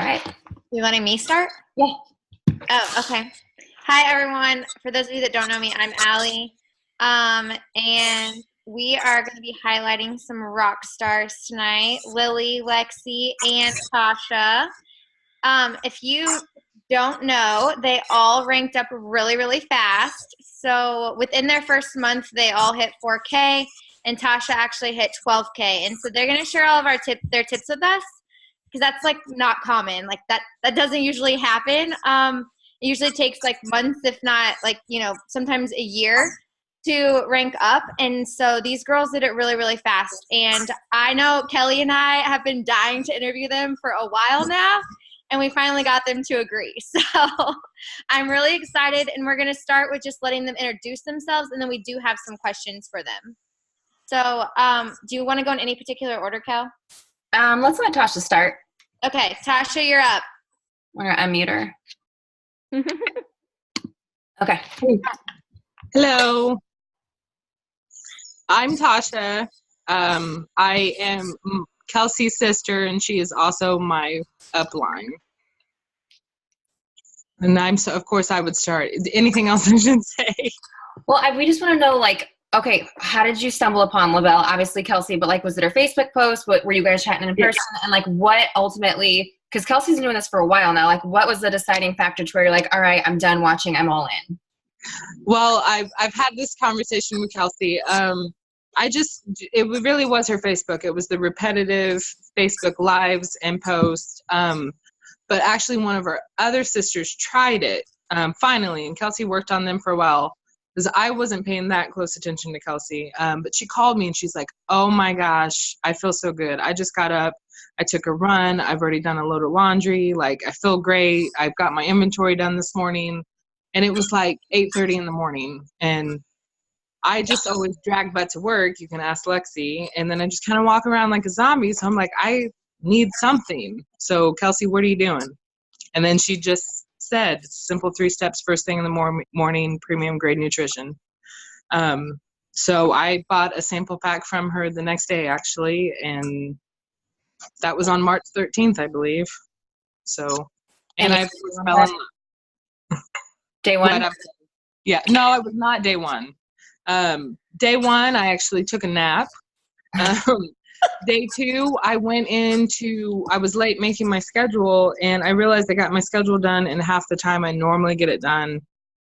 right. You letting me start? Yeah. Oh, okay. Hi, everyone. For those of you that don't know me, I'm Allie. And we are going to be highlighting some rock stars tonight, Lily, Lexie, and Tasha. If you don't know, they all ranked up really, really fast. So within their first month, they all hit 4K, and Tasha actually hit 12K. And so they're going to share all of their tips with us, because that's like not common. Like that doesn't usually happen. It usually takes like months, if not like, sometimes a year to rank up. And so these girls did it really, really fast. And I know Kelly and I have been dying to interview them for a while now, and we finally got them to agree. So I'm really excited, and we're going to start with just letting them introduce themselves, and then we do have some questions for them. So do you want to go in any particular order, Kel? Let's let Tasha start. Okay, Tasha, you're up. We're going to unmute her. Okay. Hello. I'm Tasha. I am Kelsey's sister, and she is also my upline. And of course, I would start. Anything else I should say? Well, we just want to know, okay, how did you stumble upon Lavelle? Obviously, Kelsey, but was it her Facebook post? What were you guys chatting in person? Yeah. And what ultimately, because Kelsey's been doing this for a while now, what was the deciding factor to where you're like, all right, I'm done watching, I'm all in? Well, I've had this conversation with Kelsey. It really was her Facebook. It was the repetitive Facebook lives and posts. But actually one of her other sisters tried it finally, and Kelsey worked on them for a while, because I wasn't paying that close attention to Kelsey. But she called me and she's like, oh my gosh, I feel so good. I just got up. I took a run. I've already done a load of laundry. I feel great. I've got my inventory done this morning. And it was 8:30 in the morning. And I just always drag butt to work. You can ask Lexie. And then I just kind of walk around like a zombie. So I'm like, I need something. So Kelsey, what are you doing? And then she just said, simple 3 steps, first thing in the morning, premium grade nutrition. So I bought a sample pack from her the next day, actually. And that was on March 13th, I believe. So, and I fell in love. Day one? Yeah, no, it was not day one. Day one, I actually took a nap. Day 2, I was late making my schedule, and I realized I got my schedule done in half the time I normally get it done.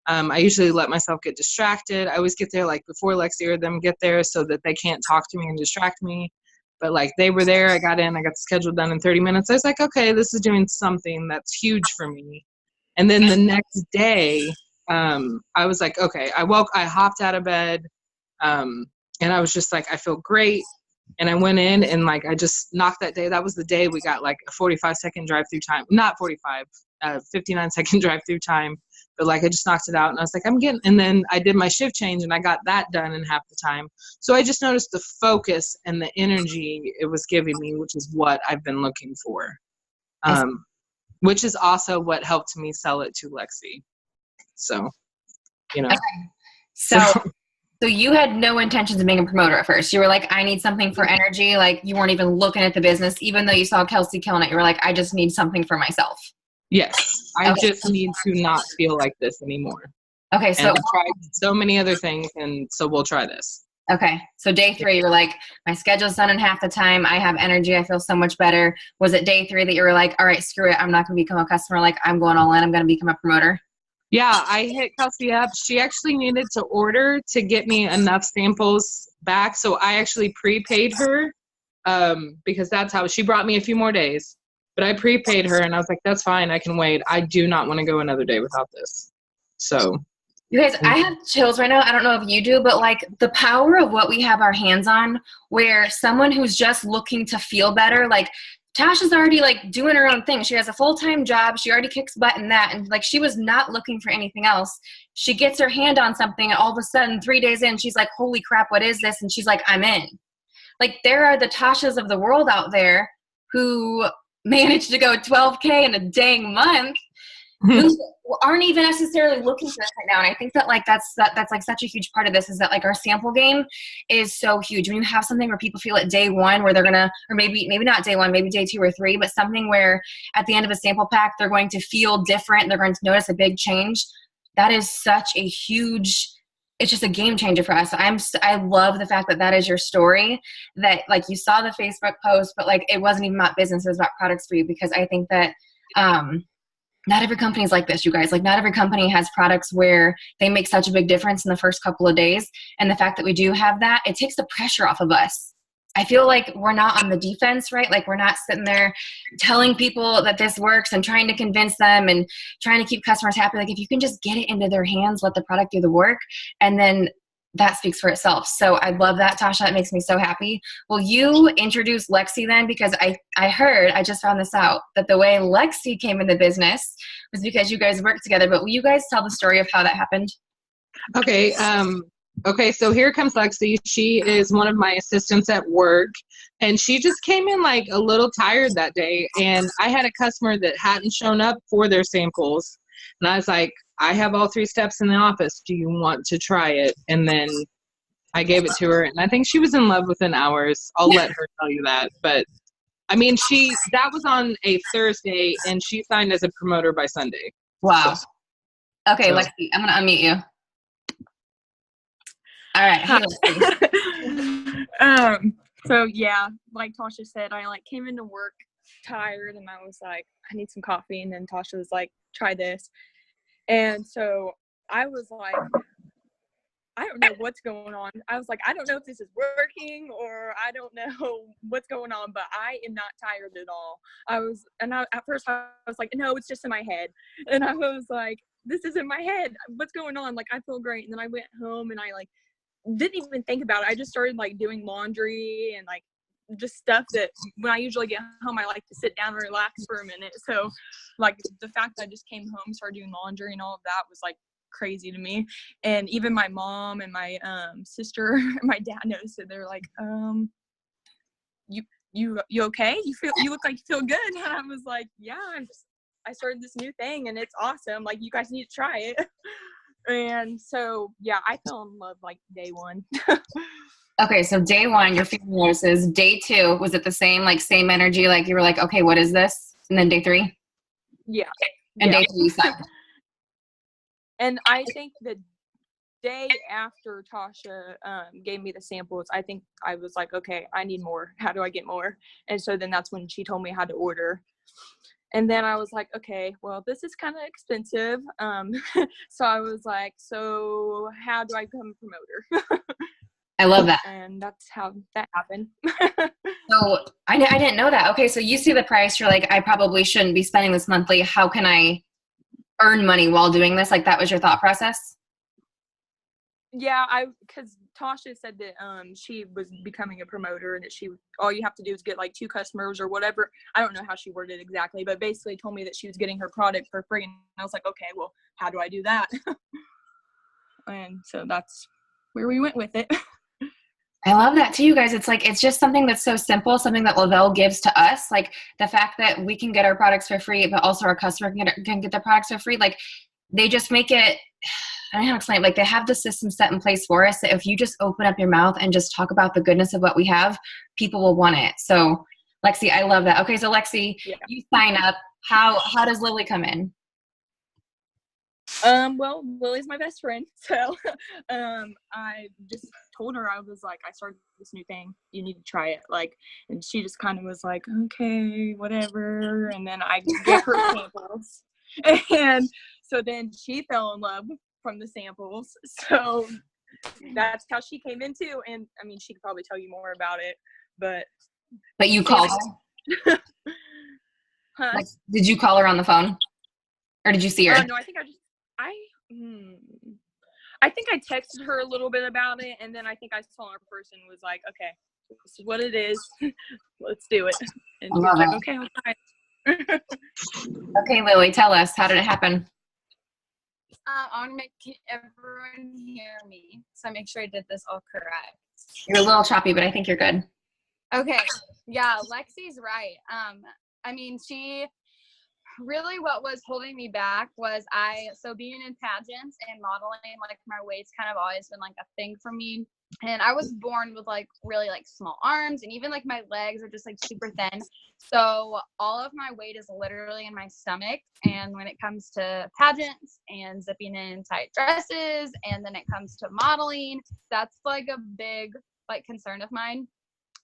I usually let myself get distracted. I always get there before Lexie or them get there so that they can't talk to me and distract me. But they were there, I got in, I got the schedule done in 30 minutes. I was like, okay, this is doing something that's huge for me. And then the next day, I was like, okay, I hopped out of bed, and I was just like, I feel great. And I went in and I just knocked that day. That was the day we got a 45-second drive-through time. Not 45, 59-second drive-through time. But I just knocked it out, and I was like, and then I did my shift change, and I got that done in half the time. So I just noticed the focus and the energy it was giving me, which is what I've been looking for. Which is also what helped me sell it to Lexie. So, Okay. So you had no intentions of being a promoter at first. You were like, I need something for energy. You weren't even looking at the business, even though you saw Kelsey killing it. You were like, I just need something for myself. Yes. I just need to not feel like this anymore. Okay. So I've tried so many other things, and so we'll try this. Okay. So day 3, you were like, my schedule's done in half the time. I have energy. I feel so much better. Was it day 3 that you were like, all right, screw it. I'm not going to become a customer. I'm going all in. I'm going to become a promoter. Yeah, I hit Kelsey up. She actually needed to order to get me enough samples back. So I actually prepaid her because that's how she brought me a few more days. But I prepaid her, and I was like, that's fine. I can wait. I do not want to go another day without this. So. You guys, I have chills right now. I don't know if you do, but the power of what we have our hands on, where someone who's just looking to feel better, Tasha's already doing her own thing. She has a full-time job. She already kicks butt in that. And she was not looking for anything else. She gets her hand on something, and all of a sudden 3 days in, she's like, holy crap, what is this? And she's like, I'm in. There are the Tashas of the world out there who managed to go 12K in a dang month. who aren't even necessarily looking for this right now. And I think that like that's like such a huge part of this, is that like our sample game is so huge. When you have something where people feel at day one where they're gonna, or maybe not day one, maybe day 2 or 3, but something where at the end of a sample pack they're going to feel different, they're going to notice a big change. That is such a huge, it's just a game changer for us. I love the fact that that is your story, that like you saw the Facebook post, but like it wasn't even about business, it was about products for you, because I think that not every company is like this, you guys. Like not every company has products where they make such a big difference in the first couple of days. And the fact that we do have that, it takes the pressure off of us. I feel like we're not on the defense, right? Like we're not sitting there telling people that this works and trying to convince them and trying to keep customers happy. Like if you can just get it into their hands, let the product do the work, and then that speaks for itself. So I love that, Tausha. That makes me so happy. Will you introduce Lexie then? Because I just found this out, that the way Lexie came into business was because you guys worked together. But will you guys tell the story of how that happened? Okay. Okay, so here comes Lexie. She is one of my assistants at work, and she just came in like a little tired that day. And I had a customer that hadn't shown up for their samples. And I was like, I have all 3 steps in the office. Do you want to try it? And then I gave it to her, and I think she was in love within hours. I'll let her tell you that. But I mean, that was on a Thursday, and she signed as a promoter by Sunday. Wow. Okay, so. Lexie, I'm going to unmute you. All right. Hey, so yeah, like Tausha said, I like came into work tired, and I was like, I need some coffee. And then Tausha was like, try this. And so I was like, I don't know what's going on. I was like, I don't know if this is working, or I don't know what's going on, but I am not tired at all. At first I was like, no, it's just in my head. And I was like, this is in my head. What's going on? Like, I feel great. And then I went home and I like didn't even think about it. I just started like doing laundry and like just stuff that when I usually get home, I like to sit down and relax for a minute. So like the fact that I just came home, started doing laundry and all of that was like crazy to me. And even my mom and my sister and my dad noticed it. They're like, you okay? You look like you feel good. And I was like, yeah, I started this new thing and it's awesome. Like, you guys need to try it. And so, yeah, I fell in love like day 1. Okay, so day 1, you're feeling notices. Day 2, was it the same energy? Like you were like, okay, what is this? And then day 3? Yeah. And day 3 you signed. And I think the day after Tausha gave me the samples, I think I was like, okay, I need more. How do I get more? And so then that's when she told me how to order. And then I was like, okay, well, this is kind of expensive. So I was like, so how do I become a promoter? I love that. And that's how that happened. So I didn't know that. Okay, so you see the price. You're like, I probably shouldn't be spending this monthly. How can I earn money while doing this? Like, that was your thought process? Yeah, because Tausha said that she was becoming a promoter and that all you have to do is get like 2 customers or whatever. I don't know how she worded it exactly, but basically told me that she was getting her product for free. And I was like, okay, well, how do I do that? And so that's where we went with it. I love that too, you guys. It's like, it's just something that's so simple, something that Lavelle gives to us. Like the fact that we can get our products for free, but also our customer can get their products for free. Like they just make it, I don't know how to explain it. Like they have the system set in place for us that if you just open up your mouth and just talk about the goodness of what we have, people will want it. So Lexie, I love that. Okay. So Lexie, yeah. You sign up. How does Lily come in? Well, Lily's my best friend. So I just told her, I was like, I started this new thing. You need to try it. Like, and she just kind of was like, okay, whatever. And then I gave her samples. And so then she fell in love from the samples. So that's how she came into. And I mean, she could probably tell you more about it, but you called her? Huh? Like, did you call her on the phone, or did you see her? No, I think I think I texted her a little bit about it, and then I think I saw her in person, was like, okay, this is what it is. Let's do it. And she was like, okay, I'll try it. Okay, Lily, tell us, how did it happen? I want to make everyone hear me, so I make sure I did this all correct. You're a little choppy, but I think you're good. Okay, yeah, Lexie's right. I mean, really what was holding me back was so being in pageants and modeling, like my weight's kind of always been like a thing for me. And I was born with like really like small arms, and even like my legs are just like super thin. So all of my weight is literally in my stomach. And when it comes to pageants and zipping in tight dresses, and then it comes to modeling, that's like a big like concern of mine.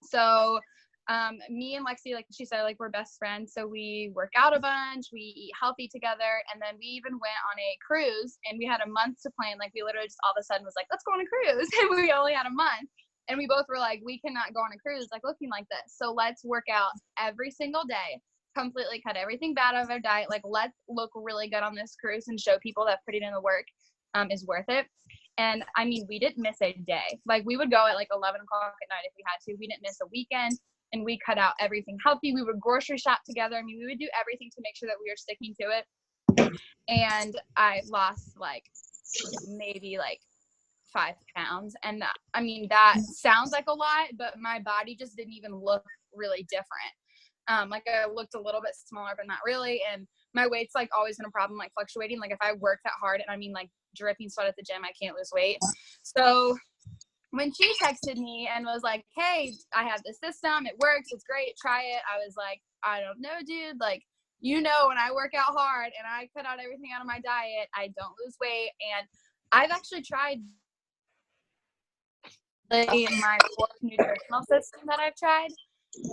So me and Lexie, like she said, like we're best friends. So we work out a bunch, we eat healthy together. And then we even went on a cruise, and we had a month to plan. Like we literally just all of a sudden was like, let's go on a cruise. And we only had a month. And we both were like, we cannot go on a cruise like looking like this. So let's work out every single day, completely cut everything bad out of our diet. Like let's look really good on this cruise and show people that putting in the work is worth it. And I mean, we didn't miss a day. Like we would go at like 11 o'clock at night if we had to. We didn't miss a weekend. And we cut out everything healthy. We would grocery shop together. I mean, we would do everything to make sure that we were sticking to it. And I lost like maybe like 5 pounds. And I mean, that sounds like a lot, but my body just didn't even look really different. Like I looked a little bit smaller, but not really. And my weight's like always been a problem, like fluctuating. Like if I work that hard, and I mean like dripping sweat at the gym, I can't lose weight. So when she texted me and was like, hey, I have this system, it works, it's great, try it. I was like, I don't know, dude. Like, you know, when I work out hard and I cut out everything out of my diet, I don't lose weight. And I've actually tried my fourth nutritional system that I've tried.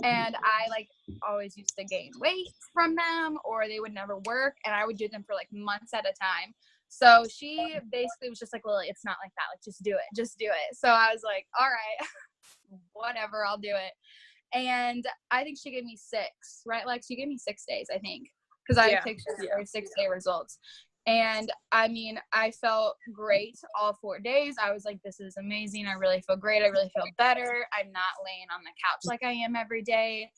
And I like always used to gain weight from them, or they would never work. And I would do them for like months at a time. So she basically was just like, Lily, it's not like that. Like, just do it. Just do it. So I was like, all right, whatever, I'll do it. And I think she gave me 6, right? Like she gave me 6 days, I think, because I have pictures of her 6-day results. And I mean, I felt great all 4 days. I was like, this is amazing. I really feel great. I really feel better. I'm not laying on the couch like I am every day.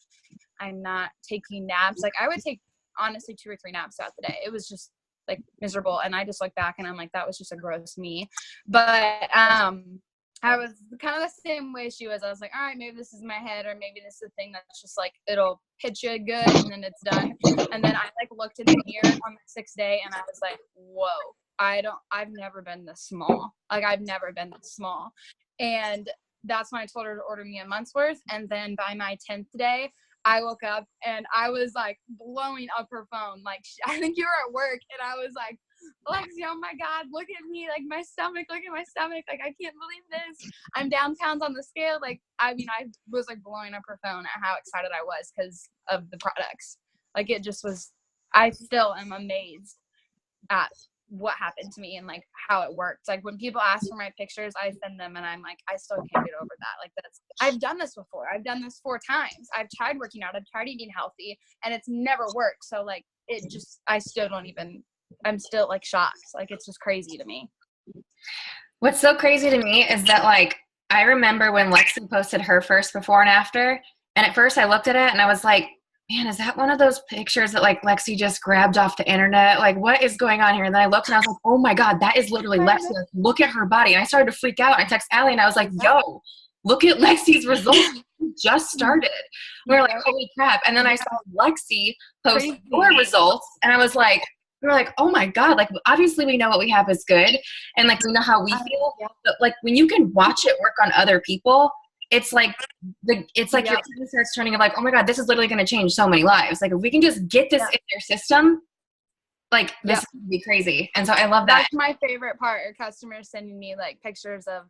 I'm not taking naps. Like I would take honestly 2 or 3 naps throughout the day. It was just like miserable. And I just look back and I'm like, that was just a gross me. But I was kind of the same way she was. I was like, all right, maybe this is my head, or maybe this is a thing that's just like, it'll hit you good and then it's done. And then I like looked in the mirror on the 6th day and I was like, whoa, I've never been this small. Like I've never been this small. And that's when I told her to order me a month's worth. And then by my 10th day, I woke up and I was like blowing up her phone. Like, I think you were at work and I was like, Lexie, oh my God, look at me. Like my stomach, look at my stomach. Like, I can't believe this. I'm down pounds on the scale. Like, I mean, I was like blowing up her phone at how excited I was because of the products. Like it just was, I still am amazed at what happened to me and like how it worked. Like when people ask for my pictures, I send them and I'm like, I still can't get over that. Like I've done this before. I've done this 4 times. I've tried working out. I've tried eating healthy and it's never worked. So like it just, I'm still like shocked. Like it's just crazy to me. What's so crazy to me is that like, I remember when Lexie posted her first before and after, and at first I looked at it and I was like, man, is that one of those pictures that like Lexie just grabbed off the internet? Like what is going on here? And then I looked and I was like, oh my God, that is literally Lexie. Like, look at her body. And I started to freak out. I texted Allie and I was like, yo, look at Lexie's results. She just started. We were like, holy crap. And then I saw Lexie post her results and I was like, we were like, oh my God, like obviously we know what we have is good. And like, we know how we feel. But like when you can watch it work on other people, it's like your brain starts turning of like, oh my God, this is literally going to change so many lives. Like if we can just get this in their system, like this would be crazy. And so I love that. That's my favorite part. Are customers sending me like pictures of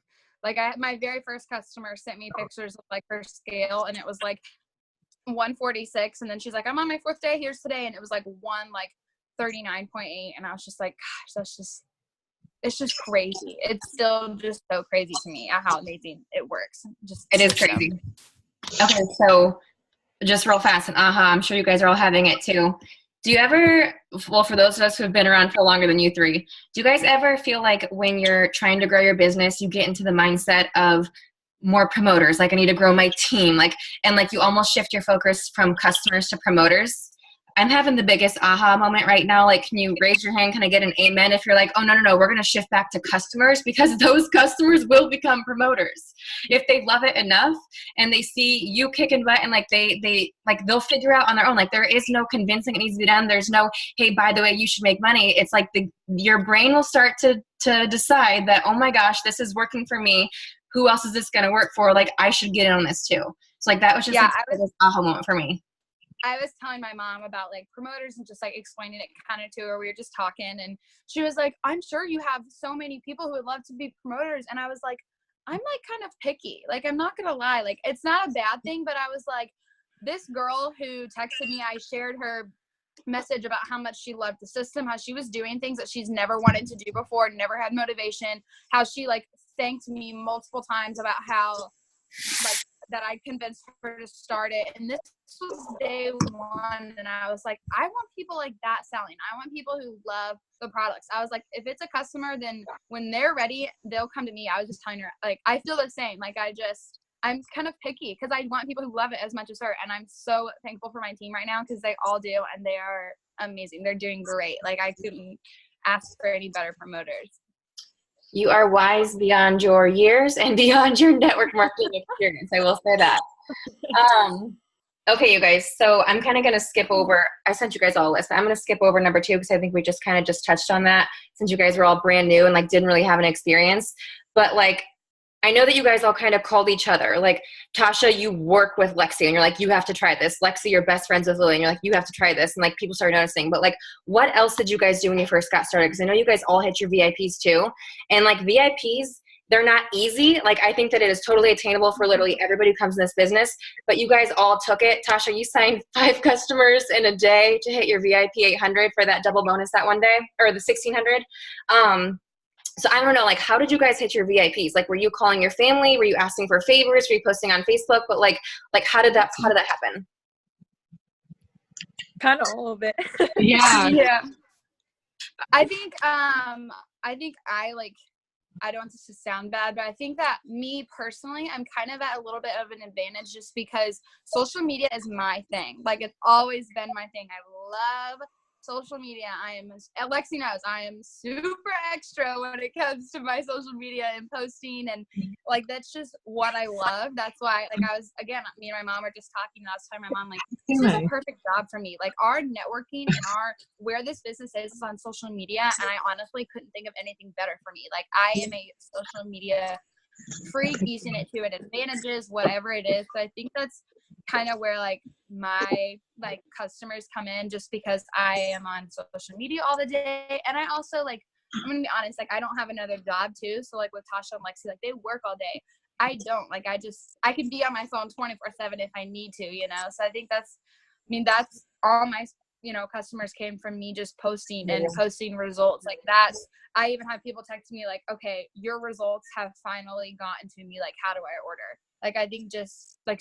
like my very first customer sent me pictures of like her scale and it was like 146 and then she's like, I'm on my 4th day, here's today, and it was like 139.8 and I was just like, gosh, it's just crazy. It's still just so crazy to me how amazing it works. It is crazy. Okay, so just real fast, and I'm sure you guys are all having it too. Do you ever, well, for those of us who have been around for longer than you 3, do you guys ever feel like when you're trying to grow your business, you get into the mindset of more promoters, like I need to grow my team, like, and like you almost shift your focus from customers to promoters? I'm having the biggest aha moment right now. Like, can you raise your hand? Can I get an amen? If you're like, oh, no, we're going to shift back to customers, because those customers will become promoters. If they love it enough and they see you kicking butt, and like they'll figure out on their own. Like, there is no convincing it needs to be done. There's no, hey, by the way, you should make money. It's like your brain will start to decide that, oh my gosh, this is working for me. Who else is this going to work for? Like, I should get in on this too. So like, that was just this aha moment for me. I was telling my mom about like promoters and just like explaining it kind of to her. We were just talking and she was like, I'm sure you have so many people who would love to be promoters. And I was like, I'm like kind of picky. Like, I'm not going to lie. Like, it's not a bad thing, but I was like, this girl who texted me, I shared her message about how much she loved the system, how she was doing things that she's never wanted to do before, never had motivation, how she like thanked me multiple times about how like that I convinced her to start it. And this was day one. And I was like, I want people like that selling. I want people who love the products. I was like, if it's a customer, then when they're ready, they'll come to me. I was just telling her, like, I feel the same. Like, I'm kind of picky because I want people who love it as much as her. And I'm so thankful for my team right now because they all do. And they are amazing. They're doing great. Like, I couldn't ask for any better promoters. You are wise beyond your years and beyond your network marketing experience. I will say that. Okay, you guys. So I'm kind of going to skip over. I sent you guys all a list. I'm going to skip over number 2 because I think we just kind of just touched on that since you guys were all brand new and like didn't really have an experience. But like, I know that you guys all kind of called each other. Like, Tausha, you work with Lexie and you're like, you have to try this. Lexie, you're best friends with Lily and you're like, you have to try this. And like, people started noticing. But like, what else did you guys do when you first got started? Because I know you guys all hit your VIPs too. And like, VIPs, they're not easy. Like, I think that it is totally attainable for literally everybody who comes in this business. But you guys all took it. Tausha, you signed 5 customers in a day to hit your VIP 800 for that double bonus that one day, or the 1600. So I don't know, like, how did you guys hit your VIPs? Like, were you calling your family? Were you asking for favors? Were you posting on Facebook? But like how did that happen? Kind of all of it. Yeah. Yeah. I think I don't want this to sound bad, but I think that me personally, I'm kind of at a little bit of an advantage just because social media is my thing. Like, it's always been my thing. I love social media. Lexie knows I am super extra when it comes to my social media and posting, and like, that's just what I love. That's why, like, me and my mom were just talking last time. My mom, like, this is a perfect job for me. Like, our networking and where this business is on social media, and I honestly couldn't think of anything better for me. Like, I am a social media freak, using it to its advantages, whatever it is. So I think that's kind of where like my like customers come in, just because I am on social media all the day. And I also, like, I'm gonna be honest, like, I don't have another job too. So like with Tausha and Lexie, like, they work all day. I don't. Like, I can be on my phone 24/7 if I need to, you know. So I think that's all my, you know, customers came from me just posting and posting results. Like, I even have people text me like, okay, your results have finally gotten to me. Like, how do I order? Like, I think just like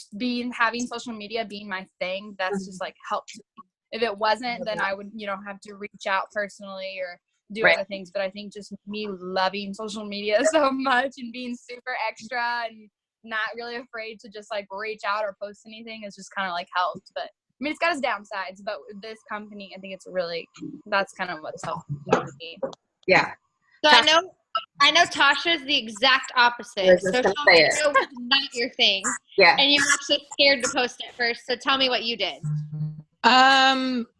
having social media being my thing, that's just like helped me. If it wasn't, then I would, you know, have to reach out personally or do other things. But I think just me loving social media so much and being super extra and not really afraid to just like reach out or post anything is just kind of like helped. But I mean, it's got its downsides, but with this company, I think it's really, that's kind of what's helped me. Yeah. So I know Tausha's the exact opposite. Social media was not your thing. Yeah. And you were actually scared to post it first. So tell me what you did.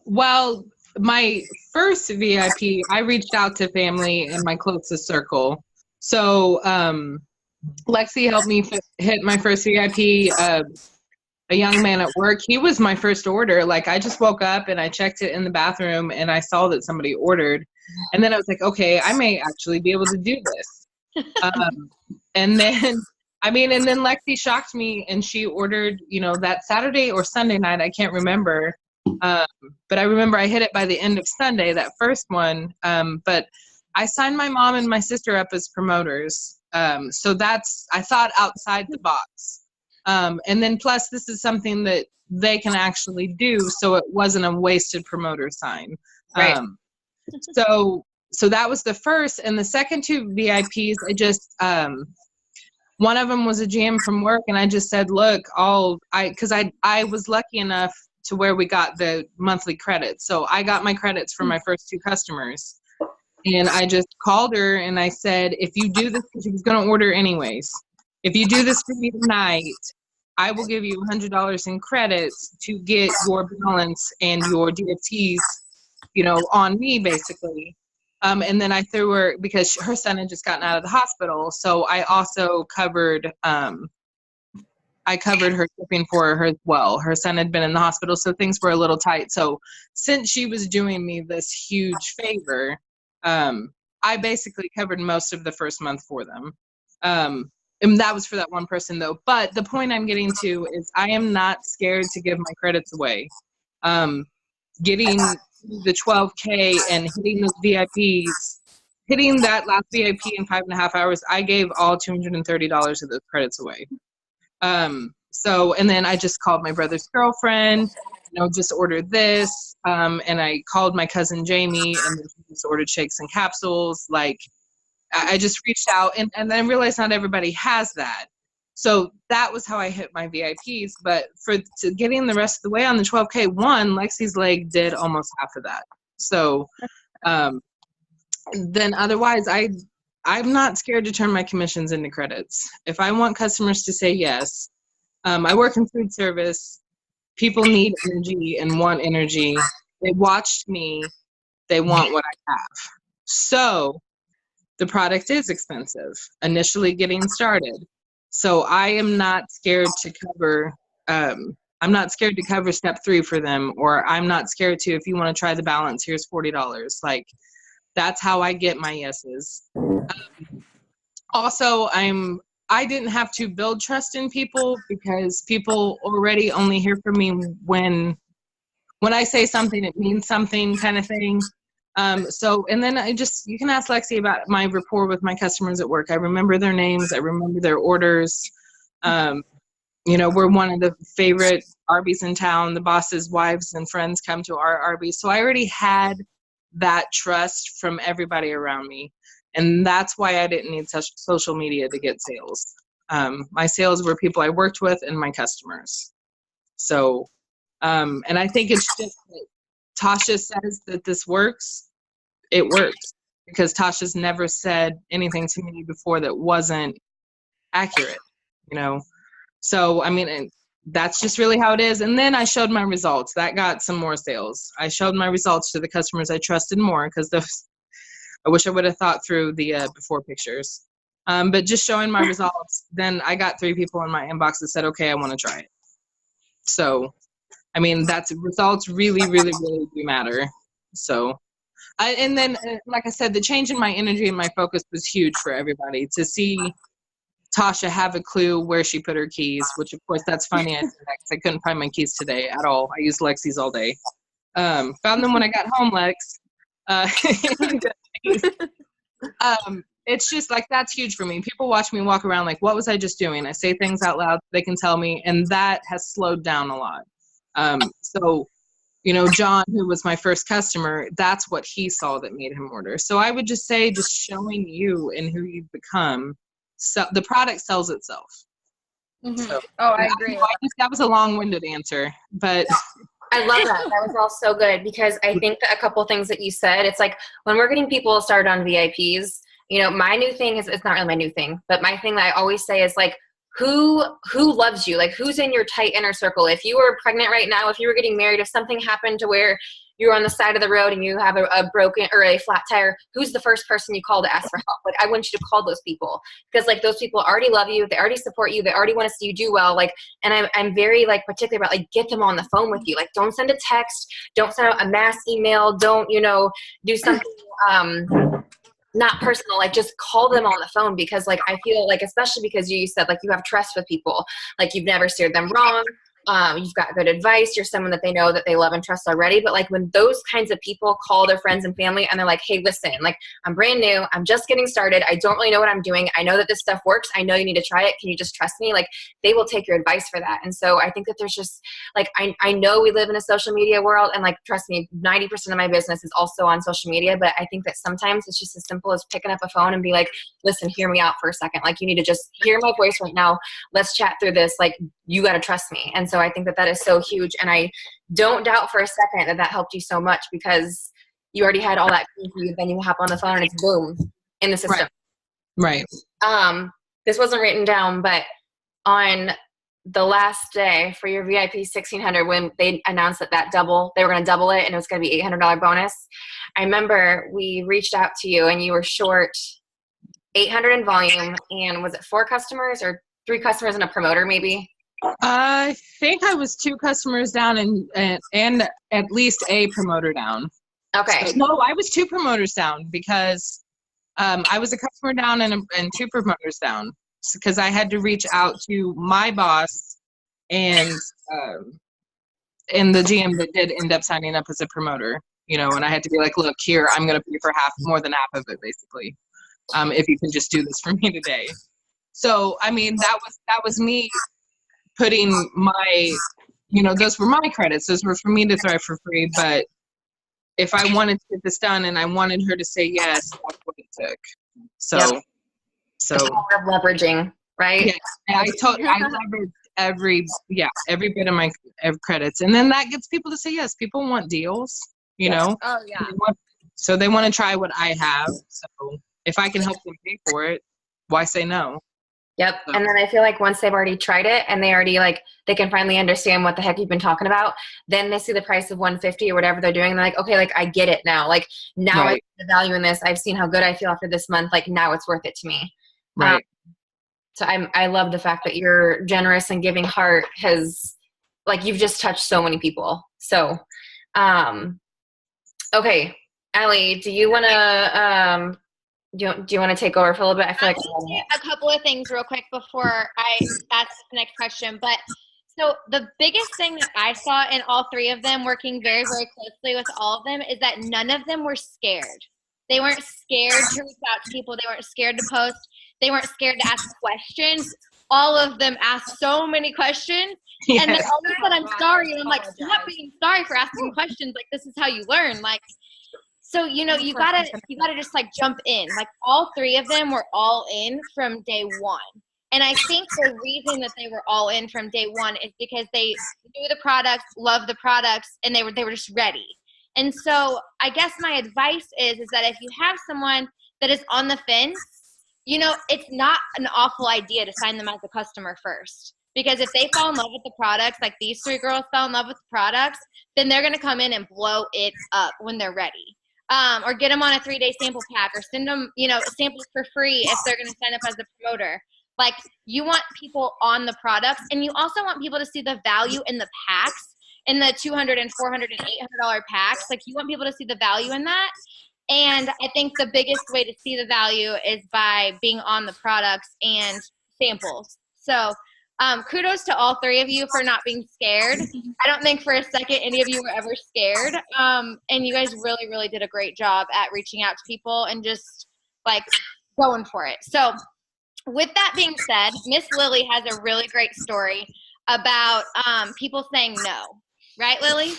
Well, my first VIP, I reached out to family in my closest circle. So Lexie helped me hit my first VIP. A young man at work, he was my first order. Like, I just woke up and I checked it in the bathroom and I saw that somebody ordered. And then I was like, okay, I may actually be able to do this. And then Lexie shocked me and she ordered, you know, that Saturday or Sunday night, I can't remember. But I remember I hit it by the end of Sunday, that first one. But I signed my mom and my sister up as promoters. So I thought outside the box. And then plus this is something that they can actually do. So it wasn't a wasted promoter sign. Right. So that was the first. And the second 2 VIPs, I just, one of them was a GM from work. And I just said, look, because I was lucky enough to where we got the monthly credits. So I got my credits for my first 2 customers. And I just called her and I said, if you do this, she was going to order anyways. If you do this for me tonight, I will give you $100 in credits to get your balance and your DFTs, you know, on me basically. And then I threw her, because her son had just gotten out of the hospital. So I also covered, I covered her shipping for her as well. Her son had been in the hospital, so things were a little tight. So since she was doing me this huge favor, I basically covered most of the first month for them. And that was for that one person though. But the point I'm getting to is I am not scared to give my credits away. Getting the 12K and hitting those VIPs, hitting that last VIP in 5.5 hours, I gave all $230 of those credits away. So, and then I just called my brother's girlfriend, you know, just ordered this. And I called my cousin Jamie and then she just ordered shakes and capsules. Like, I just reached out and then I realized not everybody has that. So that was how I hit my VIPs. But to getting the rest of the way on the 12K, Lexie's leg did almost half of that. So, then otherwise I'm not scared to turn my commissions into credits. If I want customers to say yes, I work in food service. People need energy and want energy. They watched me. They want what I have. So the product is expensive initially getting started. So I am not scared to cover, I'm not scared to cover step 3 for them, or I'm not scared to, if you want to try the balance, here's $40. Like, that's how I get my yeses. Also, I didn't have to build trust in people because people already only hear from me when I say something, it means something kind of thing. So, and then you can ask Lexie about my rapport with my customers at work. I remember their names. I remember their orders. You know, we're one of the favorite Arby's in town. The boss's wives and friends come to our Arby's. So I already had that trust from everybody around me. And that's why I didn't need such social media to get sales. My sales were people I worked with and my customers. So, and I think it's just that Tasha says that this works. It works because Tasha's never said anything to me before that wasn't accurate, you know? So, I mean, that's just really how it is. And then I showed my results. That got some more sales. I showed my results to the customers I trusted more because I wish I would have thought through the before pictures. But just showing my results, then I got 3 people in my inbox that said, okay, I want to try it. So, I mean, results really, really, really do matter. So, and then, like I said, the change in my energy and my focus was huge for everybody. To see Tasha have a clue where she put her keys, which of course that's funny. I couldn't find my keys today at all. I used Lexie's all day. Found them when I got home, Lex. It's just like, that's huge for me. People watch me walk around like, what was I just doing? I say things out loud, they can tell me, and that has slowed down a lot. So, you know, John, who was my first customer, that's what he saw that made him order. So I would just say, just showing you and who you've become, so the product sells itself. Mm-hmm. So, oh, I agree. That was a long-winded answer, but I love that. That was all so good because I think that a couple things that you said, it's like when we're getting people started on VIPs, you know, my new thing is, it's not really my new thing, but my thing that I always say is like, who loves you? Like, who's in your tight inner circle? If you were pregnant right now, if you were getting married, if something happened to where you're on the side of the road and you have a broken or a flat tire, who's the first person you call to ask for help? Like, I want you to call those people because like those people already love you. They already support you. They already want to see you do well. Like, and I'm very like particular about like, get them on the phone with you. Like, don't send a text, don't send out a mass email. Don't, you know, do something, not personal, like just call them on the phone because like I feel like, especially because you said like you have trust with people, like you've never steered them wrong, you've got good advice, you're someone that they know that they love and trust already. But like when those kinds of people call their friends and family and they're like, hey, listen, like I'm brand new, I'm just getting started, I don't really know what I'm doing, I know that this stuff works, I know you need to try it, can you just trust me? Like they will take your advice for that. And so I think that there's just like I know we live in a social media world and like trust me, 90% of my business is also on social media, but I think that sometimes it's just as simple as picking up a phone and be like, listen, hear me out for a second, like you need to just hear my voice right now, let's chat through this, like you got to trust me. And so I think that that is so huge. And I don't doubt for a second that that helped you so much, because you already had all that for you. Then you hop on the phone and it's boom in the system. Right. This wasn't written down, but on the last day for your VIP 1600, when they announced that they were going to double it and it was going to be $800 bonus. I remember we reached out to you and you were short 800 in volume, and was it 4 customers or 3 customers and a promoter maybe? I think I was 2 customers down and at least a promoter down. Okay. So, no, I was 2 promoters down, because I was a customer down and 2 promoters down, because I had to reach out to my boss and the GM that did end up signing up as a promoter, and I had to be like, look, here, I'm going to pay for more than half of it, basically, if you can just do this for me today. So, I mean, that was me putting my, those were my credits. Those were for me to thrive for free. But if I wanted to get this done and I wanted her to say yes, that's what it took. So, Yep. The power of leveraging, right? Yeah, I leveraged every bit of my credits, and then that gets people to say yes. People want deals, know. Oh yeah. So they want to try what I have. So if I can help them pay for it, why say no? Yep. And then I feel like once they've already tried it and they already they can finally understand what the heck you've been talking about, then they see the price of $150 or whatever they're doing. And they're like, okay, I get it now. Now I see the value in this. I've seen how good I feel after this month. Now it's worth it to me. Right. So I love the fact that your generous and giving heart has, you've just touched so many people. So, okay, Allie, do you want to, do you want to take over for a little bit? I feel like a couple of things real quick before I ask the next question. But so the biggest thing that I saw in all 3 of them, working very, very closely with all of them, is that none of them were scared. They weren't scared to reach out to people. They weren't scared to post. They weren't scared to ask questions. All of them asked so many questions. Yes. And then all of a sudden, I'm sorry. And I'm like, stop being sorry for asking questions. This is how you learn. So, you gotta just jump in. All 3 of them were all in from day one. And I think the reason that they were all in from day one is because they knew the products, loved the products, and they were just ready. And so I guess my advice is that if you have someone that is on the fence, it's not an awful idea to sign them as a customer first. Because if they fall in love with the products, like these 3 girls fell in love with the products, then they're going to come in and blow it up when they're ready. Or get them on a 3-day sample pack, or send them, samples for free if they're going to sign up as a promoter. You want people on the products, and you also want people to see the value in the packs, in the $200 and $400 and $800 packs. You want people to see the value in that. And I think the biggest way to see the value is by being on the products and samples. So kudos to all 3 of you for not being scared. I don't think for a second any of you were ever scared. And you guys really, really did a great job at reaching out to people and just going for it. So with that being said, Miss Lily has a really great story about people saying no. Right, Lily?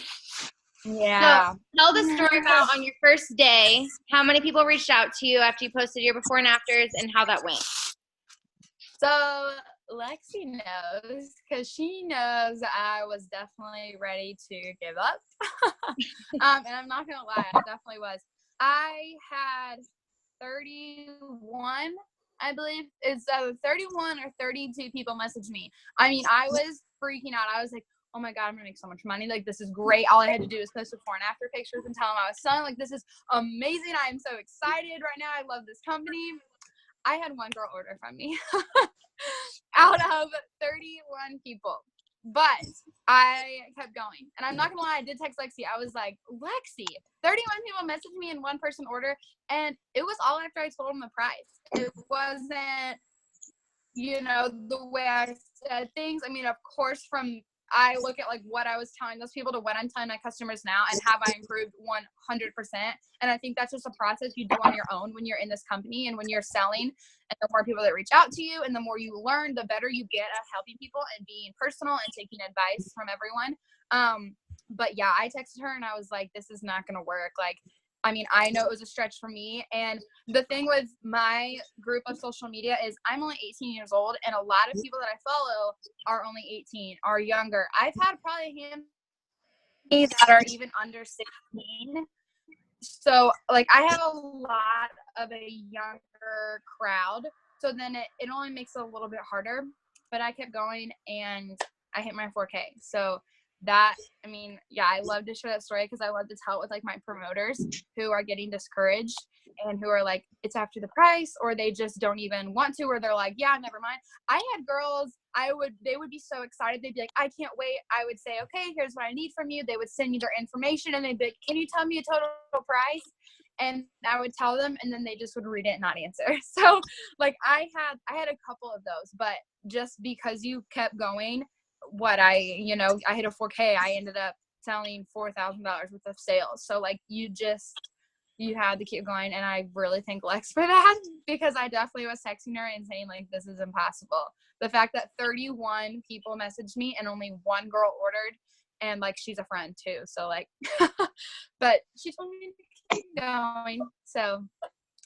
Yeah. So tell the story about on your first day, how many people reached out to you after you posted your before and afters, and how that went. So Lexie knows, because she knows I was definitely ready to give up. And I'm not going to lie, I definitely was. I had 31, I believe. It's 31 or 32 people message me. I mean, I was freaking out. I was like, oh my God, I'm gonna make so much money. This is great. All I had to do is post before and after pictures and tell them I was selling. This is amazing. I am so excited right now. I love this company. I had 1 girl order from me out of 31 people. But I kept going. And I'm not gonna lie, I did text Lexie. I was like, Lexie, 31 people messaged me in 1 person order, and it was all after I told them the price. It wasn't, the way I said things. I mean, of course, I look at what I was telling those people to what I'm telling my customers now, and have I improved 100%. And I think that's just a process you do on your own when you're in this company and when you're selling. And the more people that reach out to you and the more you learn, the better you get at helping people and being personal and taking advice from everyone. But yeah, I texted her and I was like, this is not going to work. I mean, I know it was a stretch for me. And the thing with my group of social media is I'm only 18 years old, and a lot of people that I follow are only 18 or younger. I've had probably a handful that are even under 16. So, like, I have a lot of a younger crowd. So then it only makes it a little bit harder. But I kept going, and I hit my 4K. So that, I mean, yeah, I love to share that story because I love to tell it with, like, my promoters who are getting discouraged and who are like, it's after the price, or they just don't even want to, or they're like, yeah, never mind. I had girls, they would be so excited. They'd be like, I can't wait. I would say, okay, here's what I need from you. They would send me their information, and they'd be like, can you tell me a total price? And I would tell them, and then they just would read it and not answer. So, like, I had a couple of those, but just because you kept going, I hit a 4K, I ended up selling $4,000 worth of sales. So, like, you had to keep going, and I really thank Lex for that, because I definitely was texting her and saying, like, this is impossible. The fact that 31 people messaged me and only one girl ordered, and, like, she's a friend too, so, like, but she told me to keep going, so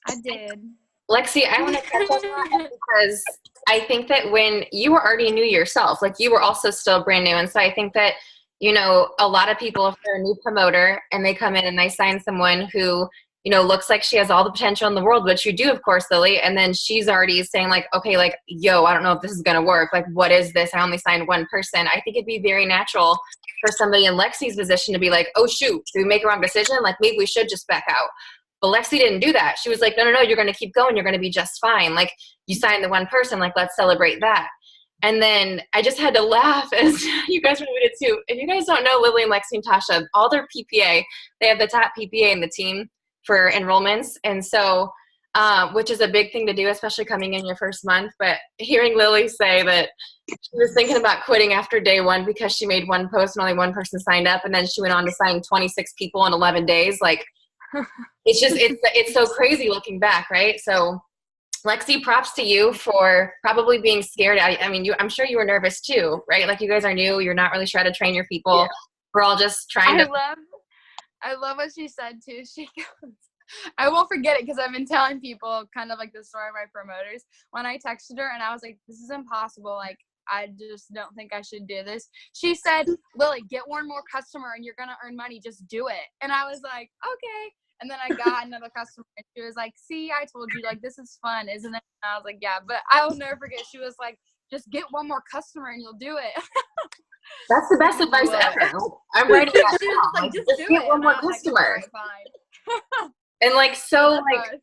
I did. Lexie, I want to touch on that because I think that when you were already new yourself, like, you were also still brand new. And so I think that, a lot of people, if they're a new promoter and they come in and they sign someone who, looks like she has all the potential in the world, which you do, of course, Lily, and then she's already saying, like, okay, like, yo, I don't know if this is going to work. Like, what is this? I only signed one person. I think it'd be very natural for somebody in Lexie's position to be like, oh, shoot, did we make a wrong decision? Like, maybe we should just back out. But Lexie didn't do that. She was like, no, you're going to keep going. You're going to be just fine. Like, you signed the one person, like, let's celebrate that. And then I just had to laugh, as you guys probably did too. If you guys don't know Lily and Lexie and Tasha, all their PPA, they have the top PPA in the team for enrollments. And so, which is a big thing to do, especially coming in your first month. But hearing Lily say that she was thinking about quitting after day one because she made one post and only one person signed up, and then she went on to sign 26 people in 11 days, like, it's so crazy looking back, right? So Lexie, props to you for probably being scared. I mean, I'm sure you were nervous too, right? Like, you guys are new. You're not really sure how to train your people. Yeah. We're all just trying to. I love what she said too. She goes, I won't forget it because I've been telling people kind of like the story of my promoters. When I texted her and I was like, this is impossible. Like, I just don't think I should do this. She said, Lily, get one more customer and you're going to earn money. Just do it. And I was like, okay. And then I got another customer, and she was like, see, I told you, like, this is fun, isn't it? And I was like, yeah, but I will never forget. She was like, just get one more customer and you'll do it. That's the best advice ever. I'm writing that down. Like, just get one more customer. Like, right, and, like, so, like,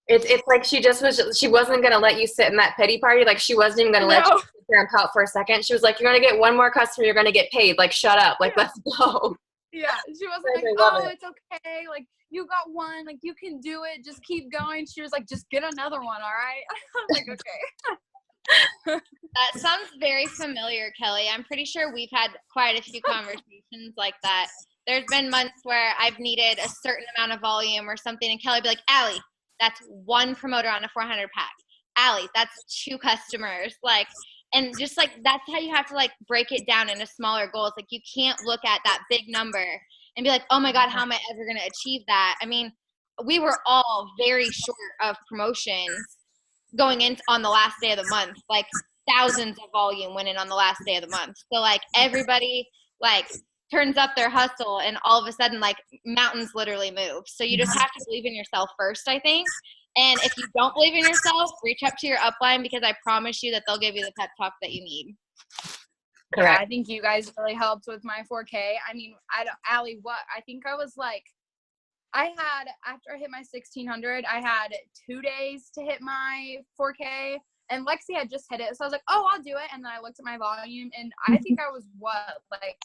it's like she wasn't going to let you sit in that pity party. Like, she wasn't even going to let you sit there and pout for a second. She was like, you're going to get one more customer. You're going to get paid. Like, shut up. Like, let's go. Yeah, she wasn't like, oh, it's okay. Like, you got one. Like, you can do it. Just keep going. She was like, just get another one, all right? I was like, okay. That sounds very familiar, Kelly. I'm pretty sure we've had quite a few conversations like that. There's been months where I've needed a certain amount of volume or something, and Kelly would be like, Allie, that's one promoter on a 400 pack. Allie, that's 2 customers. Like, and just, like, that's how you have to, like, break it down into smaller goals. Like, you can't look at that big number and be like, oh, my God, how am I ever going to achieve that? I mean, we were all very short of promotions going in on the last day of the month. Like, thousands of volume went in on the last day of the month. So, like, everybody, like, turns up their hustle, and all of a sudden, like, mountains literally move. So you just have to believe in yourself first, I think. And if you don't believe in yourself, reach up to your upline, because I promise you that they'll give you the pep talk that you need. Correct. Yeah, I think you guys really helped with my 4K. I mean, Allie, I think I was like, after I hit my 1600, I had 2 days to hit my 4K, and Lexie had just hit it. So I was like, oh, I'll do it. And then I looked at my volume, and I think I was like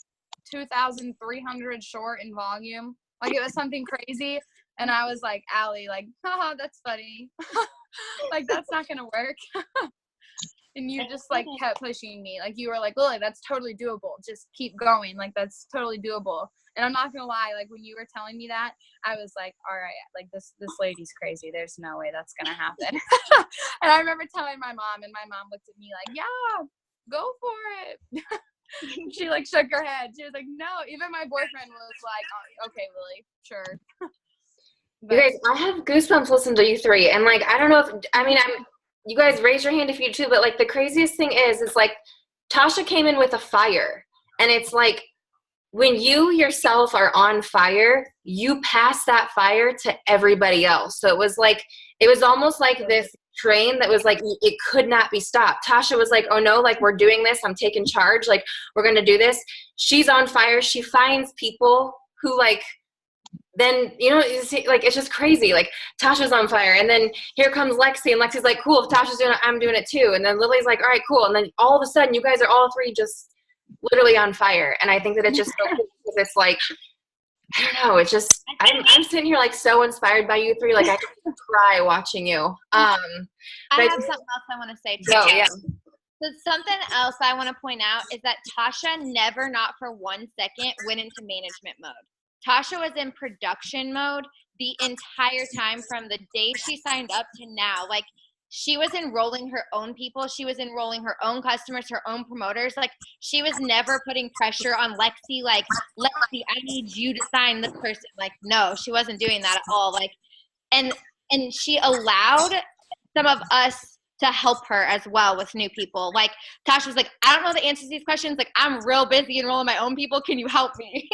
2,300 short in volume. Like, it was something crazy. And I was like, Allie, like, haha, that's funny. Like, that's not going to work. And you just, like, kept pushing me. Like, you were like, Lily, that's totally doable. Just keep going. Like, that's totally doable. And I'm not going to lie. Like, when you were telling me that, I was like, all right, like, this lady's crazy. There's no way that's going to happen. And I remember telling my mom, and my mom looked at me like, yeah, go for it. She, like, shook her head. She was like, no. Even my boyfriend was like, oh, okay, Lily, sure. You guys, I have goosebumps listening to you three. And like, I don't know if, I mean, you guys raise your hand if you do, but like the craziest thing is like Tausha came in with a fire. And it's like, when you yourself are on fire, you pass that fire to everybody else. So it was almost like this train that was like, it could not be stopped. Tausha was like, oh no, like we're doing this. I'm taking charge. Like we're going to do this. She's on fire. She finds people who like, then, you know, like, it's just crazy. Like Tasha's on fire. And then here comes Lexie, and Lexi's like, cool, if Tasha's doing it, I'm doing it too. And then Lily's like, all right, cool. And then all of a sudden you guys are all three just literally on fire. And I think that it's just so cool because it's like, I don't know, it's just I'm sitting here like so inspired by you three, like I could cry watching you. I have something else I want to say too. Oh yeah. So something else I want to point out is that Tausha never, not for 1 second, went into management mode. Tausha was in production mode the entire time from the day she signed up to now. Like, she was enrolling her own people. She was enrolling her own customers, her own promoters. Like, she was never putting pressure on Lexie. Like, Lexie, I need you to sign this person. Like, no, she wasn't doing that at all. Like, and she allowed some of us to help her as well with new people. Like, Tasha was like, I don't know the answers to these questions. Like, I'm real busy enrolling my own people. Can you help me?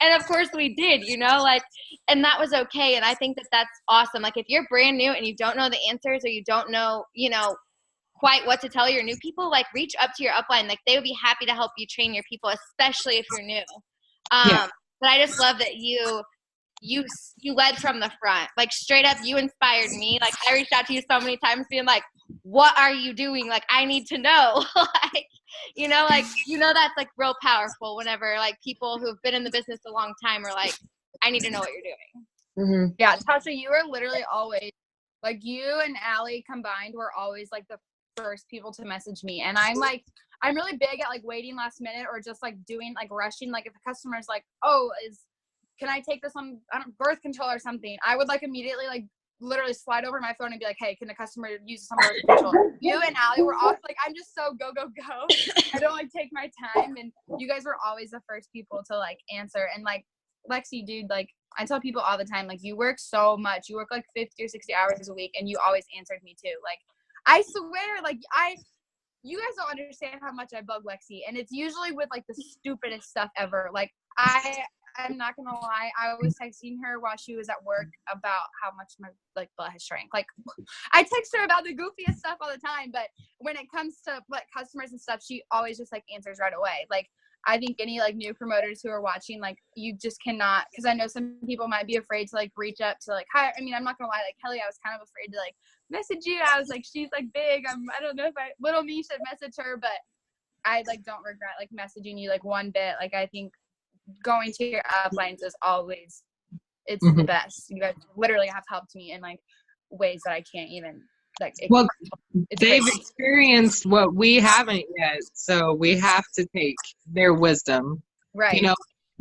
And of course we did, you know, like, and that was okay. And I think that that's awesome. Like, if you're brand new and you don't know the answers, or you don't know, you know, quite what to tell your new people, like, reach up to your upline. Like, they would be happy to help you train your people, especially if you're new. But I just love that you led from the front. Like, straight up, you inspired me. Like, I reached out to you so many times being like, what are you doing? Like, I need to know. Like, you know, that's like real powerful whenever like people who've been in the business a long time are like, I need to know what you're doing. Mm-hmm. Yeah, Tausha, you were literally always, like, you and Allie combined were always like the first people to message me. And I'm really big at like waiting last minute, or just like doing like rushing. Like, if a customer's like, oh, can I take this on birth control or something? I would like immediately like literally slide over my phone and be like, hey, can the customer use some birth control? You and Allie were all like, I'm just so go. I don't like take my time. And you guys were always the first people to like answer. And like, Lexie, dude, like, I tell people all the time, like, you work so much. You work like 50 or 60 hours a week, and you always answered me too. Like, I swear, like, you guys don't understand how much I bug Lexie. And it's usually with like the stupidest stuff ever. Like, I'm not gonna lie, I was texting her while she was at work about how much my like butt has shrank. Like, I text her about the goofiest stuff all the time, but when it comes to like customers and stuff, she always just like answers right away. Like, I think any like new promoters who are watching, like, you just cannot, because I know some people might be afraid to like reach up to like, hi. I mean, I'm not gonna lie, like, Kelly, I was kind of afraid to like message you. I was like, she's like big. I don't know if little me should message her, but I like don't regret like messaging you like one bit. Like, I think going to your uplines is always, it's the best. You guys literally have helped me in like ways that I can't even like. Well, they've experienced what we haven't yet, so we have to take their wisdom, right? You know,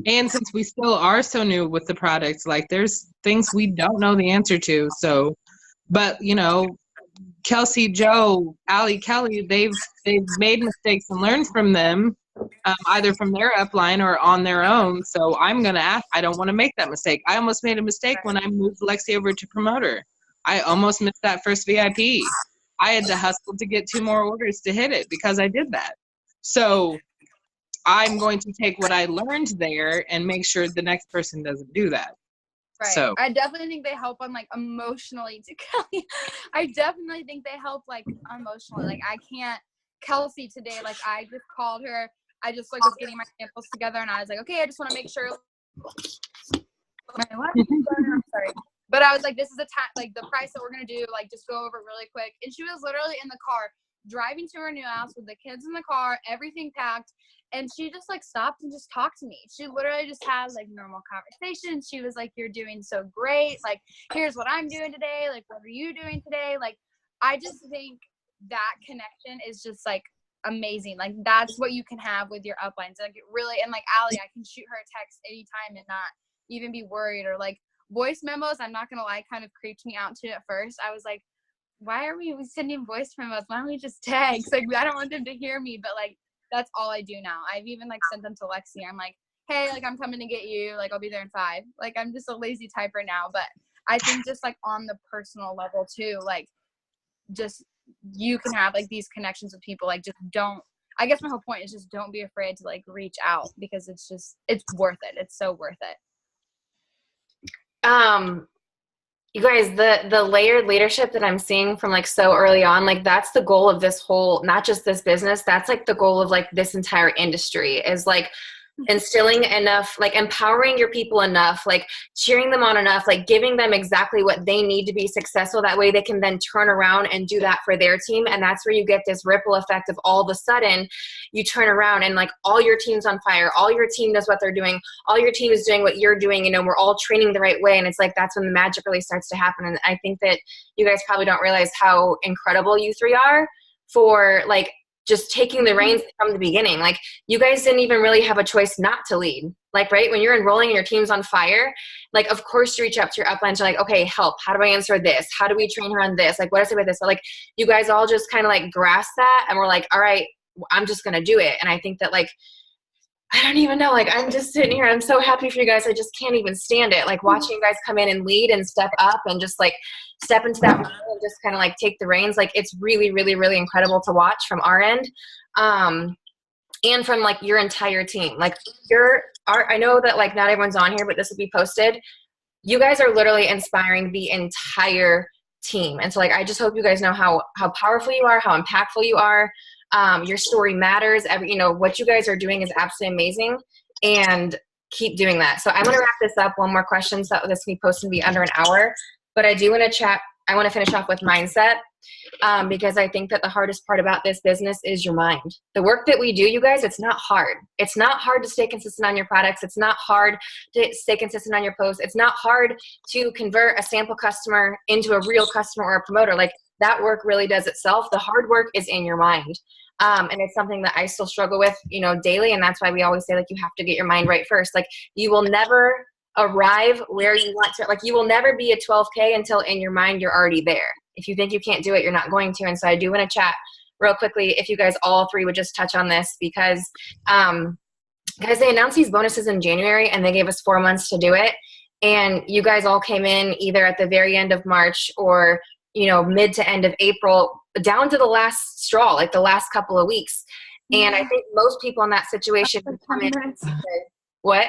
and since we still are so new with the products, like, there's things we don't know the answer to. So, but you know, Kelsey, Joe, Allie, Kelly, they've made mistakes and learned from them. Either from their upline or on their own. So I'm going to ask, I don't want to make that mistake. I almost made a mistake when I moved Lexie over to promoter. I almost missed that first VIP. I had to hustle to get 2 more orders to hit it because I did that. So I'm going to take what I learned there and make sure the next person doesn't do that. Right. So I definitely think they help on like emotionally to Kelly. I definitely think they help like emotionally. Like, I can't, Kelsey today, like, I just called her. I just like was getting my samples together, and I was like, okay, I just want to make sure. I'm sorry, but I was like, this is like the price that we're gonna do. Like, just go over it really quick. And she was literally in the car driving to her new house with the kids in the car, everything packed, and she just like stopped and just talked to me. She literally just had like normal conversations. She was like, "You're doing so great. Like, here's what I'm doing today. Like, what are you doing today?" Like, I just think that connection is just like amazing. Like, that's what you can have with your uplines. Like, it really, and like Allie, I can shoot her a text anytime and not even be worried. Or like voice memos, I'm not gonna lie, kind of creeped me out too at first. I was like, why are we sending voice memos? Why don't we just text? Like, I don't want them to hear me. But like, that's all I do now. I've even like sent them to Lexie. I'm like, hey, like, I'm coming to get you. Like, I'll be there in 5. Like, I'm just a lazy typer now, but I think just like on the personal level too, like just you can have like these connections with people. Like just don't, I guess my whole point is just don't be afraid to like reach out, because it's worth it. It's so worth it. You guys, the layered leadership that I'm seeing from like so early on, like that's the goal of this whole, not just this business, that's like the goal of like this entire industry, is like instilling enough, like empowering your people enough, like cheering them on enough, like giving them exactly what they need to be successful. That way they can then turn around and do that for their team. And that's where you get this ripple effect of all of a sudden you turn around and like all your team's on fire, all your team knows what they're doing, all your team is doing what you're doing, you know, we're all training the right way. And it's like, that's when the magic really starts to happen. And I think that you guys probably don't realize how incredible you three are for like just taking the reins from the beginning. Like you guys didn't even really have a choice not to lead. Like, right, when you're enrolling and your team's on fire, like of course you reach up to your uplines, you're like, okay, help, how do I answer this? How do we train her on this? Like, what do I say about this? So like you guys all just kind of like grasp that and we're like, all right, I'm just gonna do it. And I think that like, I don't even know, like I'm just sitting here, I'm so happy for you guys, I just can't even stand it. Like watching you guys come in and lead and step up and just like step into that role and just kind of like take the reins. Like it's really, really, really incredible to watch from our end. And from like your entire team. Like I know that like not everyone's on here, but this will be posted. You guys are literally inspiring the entire team. And so like, I just hope you guys know how powerful you are, how impactful you are. Your story matters. You know, what you guys are doing is absolutely amazing, and keep doing that. So I'm going to wrap this up. One more question. So this will be posted to be under an hour, but I do want to chat. I want to finish off with mindset. Because I think that the hardest part about this business is your mind. The work that we do, you guys, it's not hard. It's not hard to stay consistent on your products. It's not hard to stay consistent on your posts. It's not hard to convert a sample customer into a real customer or a promoter. Like that work really does itself. The hard work is in your mind. And it's something that I still struggle with, you know, daily. And that's why we always say, like, you have to get your mind right first. Like you will never arrive where you want to, like you will never be at 12K until in your mind you're already there. If you think you can't do it, you're not going to. And so I do want to chat real quickly if you guys all three would just touch on this, because guys, they announced these bonuses in January and they gave us 4 months to do it. And you guys all came in either at the very end of March or, you know, mid to end of April, down to the last straw, like the last couple of weeks. And I think most people in that situation would come in and say, what?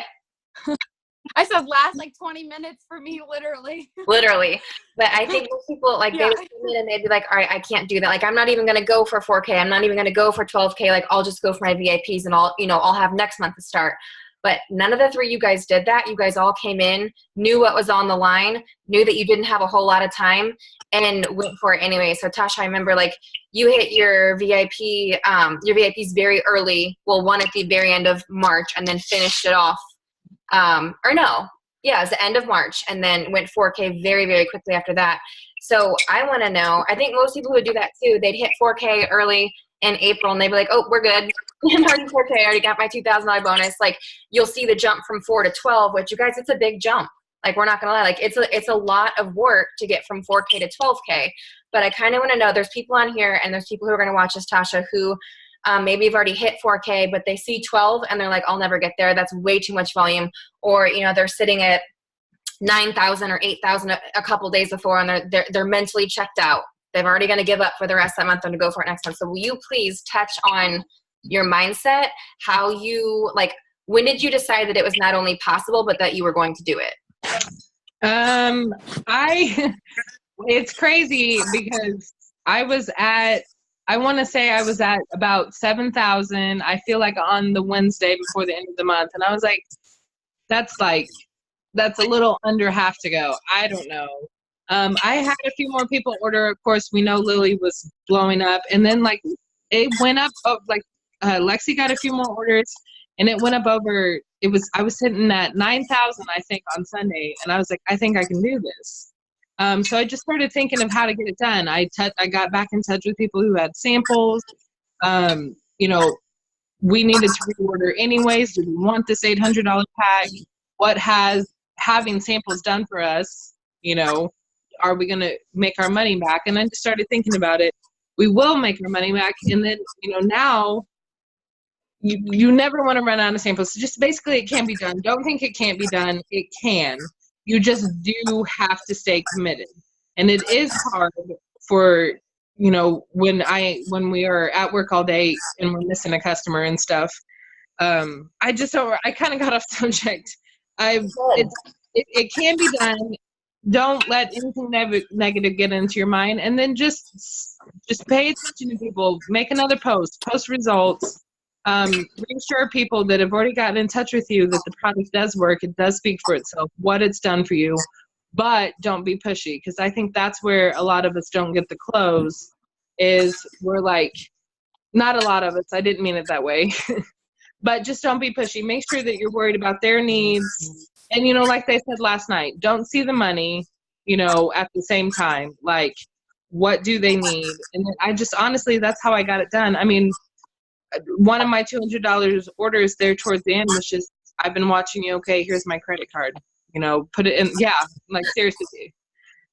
I said last like 20 minutes for me, literally. Literally. But I think most people, like, they would come in and they'd be like, all right, I can't do that. Like, I'm not even going to go for 4K. I'm not even going to go for 12K. Like, I'll just go for my VIPs and I'll have next month to start. But none of the three you guys did that. You guys all came in, knew what was on the line, knew that you didn't have a whole lot of time, and went for it anyway. So Tasha, I remember like you hit your VIPs very early. Well, one at the very end of March and then finished it off. It was the end of March and then went 4K very, very quickly after that. So I want to know, I think most people would do that too. They'd hit 4K early in April and they'd be like, oh, we're good. I'm already 4K. I already got my $2,000 bonus. Like you'll see the jump from 4 to 12, which you guys, it's a big jump. Like we're not going to lie. Like it's a lot of work to get from 4K to 12K. But I kind of want to know, there's people on here and there's people who are going to watch this, Tasha, who maybe have already hit 4K, but they see 12 and they're like, I'll never get there. That's way too much volume. Or, you know, they're sitting at 9,000 or 8,000 a couple days before and they're mentally checked out. They're already going to give up for the rest of that month and to go for it next month. So will you please touch on your mindset, how you, like, when did you decide that it was not only possible, but that you were going to do it? It's crazy because I want to say I was at about 7,000. I feel like on the Wednesday before the end of the month. And I was like, that's a little under half to go. I don't know. I had a few more people order. Of course, we know Lily was blowing up. And then like it went up, Lexie got a few more orders and it went up over, I was sitting at 9,000, I think, on Sunday. And I was like, I think I can do this. So I just started thinking of how to get it done. I got back in touch with people who had samples. You know, we needed to reorder anyways. Did we want this $800 pack? What has having samples done for us? You know, are we going to make our money back? And I just started thinking about it. We will make our money back. And then, you know, now you never want to run out of samples. So just basically it can be done. Don't think it can't be done. It can. you just do have to stay committed. And it is hard for, you know, when we are at work all day and we're missing a customer and stuff. I kind of got off subject. It can be done. Don't let anything negative get into your mind, and then just pay attention to people. Make another post results. Reassure people that have already gotten in touch with you that the product does work. It does speak for itself, what it's done for you, but don't be pushy, because I think that's where a lot of us don't get the close. Is we're like, not a lot of us, I didn't mean it that way. But just don't be pushy. Make sure that you're worried about their needs. And, you know, like they said last night, don't see the money, you know, at the same time. Like, what do they need? And I just, honestly, that's how I got it done. I mean, one of my $200 orders there towards the end was just, I've been watching you. Okay, here's my credit card. You know, put it in. Yeah, like, seriously.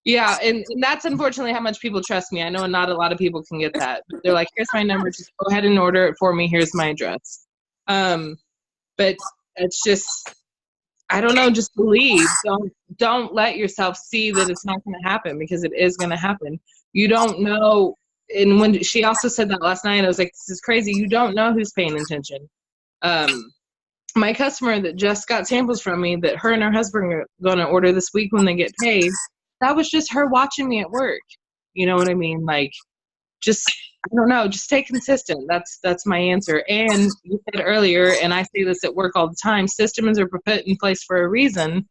Yeah, and that's unfortunately how much people trust me. I know not a lot of people can get that. But they're like, here's my number. Just go ahead and order it for me. Here's my address. But it's just, I don't know, just believe. Don't let yourself see that it's not going to happen, because it is going to happen. You don't know. And when she also said that last night, I was like, this is crazy. You don't know who's paying attention. My customer that just got samples from me that her and her husband are going to order this week when they get paid, that was just her watching me at work. You know what I mean? Like, just, I don't know, just stay consistent. That's my answer. And you said earlier, and I say this at work all the time, systems are put in place for a reason.